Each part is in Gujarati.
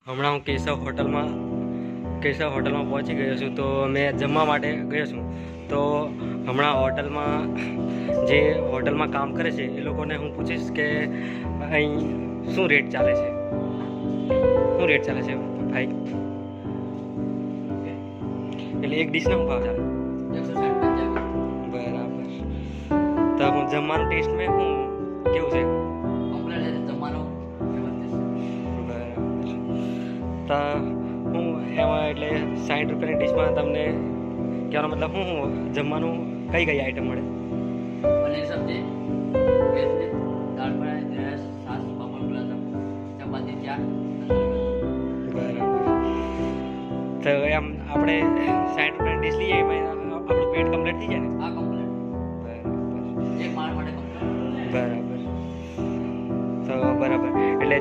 હમણાં હું કેશવ હોટલમાં પહોંચી ગયો છું. તો મેં જમવા માટે ગયો છું. તો હમણાં જે હોટલમાં કામ કરે છે એ લોકોને હું પૂછીશ કે અહીં શું રેટ ચાલે છે ભાઈ. એટલે એક ડીશનો શું ભાવ ચાલે? બરાબર. તો હું જમવાનું ટેસ્ટ મેં હું કેવું છે? તો હું એમાં એટલે 60 રૂપિયાની ડીશમાં તમને કહેવાનો મતલબ હું જમવાનું કઈ આઈટમ મળે? પનીર સબ્જી, વેજ મીટ, દાળ ફ્રાય, રાઈસ, છાશ, પાપડ, ગુલાબ, ચપાતી, ચા. બરાબર. તો એમ આપણે 60 રૂપિયાની ડીશ લઈએ એમાં આપણું પેટ કમ્પ્લીટ થઈ જાય ને? આ કમ્પ્લીટ. બરાબર. એક માણસ માટે કમ્પ્લીટ. બરાબર. તો બરાબર એટલે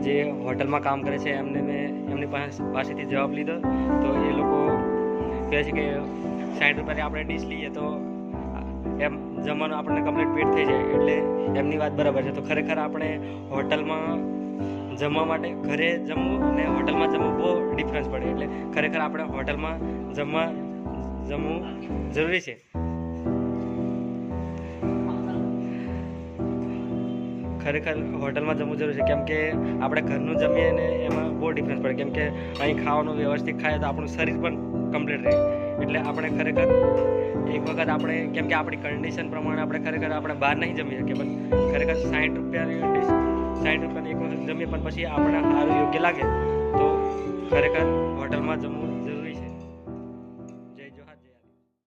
જે હોટલમાં કામ કરે છે એમની પાસેથી જવાબ લીધો. તો એ લોકો કહે છે કે 60 રૂપિયાની આપણે ડીશ લઈએ તો એમ જમવાનું આપણને કમ્પ્લીટ પેટ થઈ જાય. એટલે એમની વાત બરાબર છે. તો ખરેખર આપણે હોટલમાં જમવા માટે ઘરે જમવું અને હોટલમાં જમવું બહુ ડિફરન્સ પડે. એટલે ખરેખર આપણે હોટલમાં જમવું જરૂરી છે. ખરેખર હોટલમાં જમવું જરૂરી છે, કેમ કે આપણે ઘરનું જમીએ ને એમાં બહુ ડિફરન્સ પડે. કેમ કે અહીં ખાવાનું વ્યવસ્થિત ખાય તો આપણું શરીર પણ કમ્પ્લીટ રહે. એટલે આપણે ખરેખર એક વખત આપણે કેમ કે આપણી કન્ડિશન પ્રમાણે આપણે બહાર નહીં જમી શકીએ, પણ ખરેખર 60 રૂપિયાની ડીશ 60 રૂપિયાની એક વખત જમીએ પણ પછી આપણે સારું યોગ્ય લાગે તો ખરેખર હોટલમાં જમવું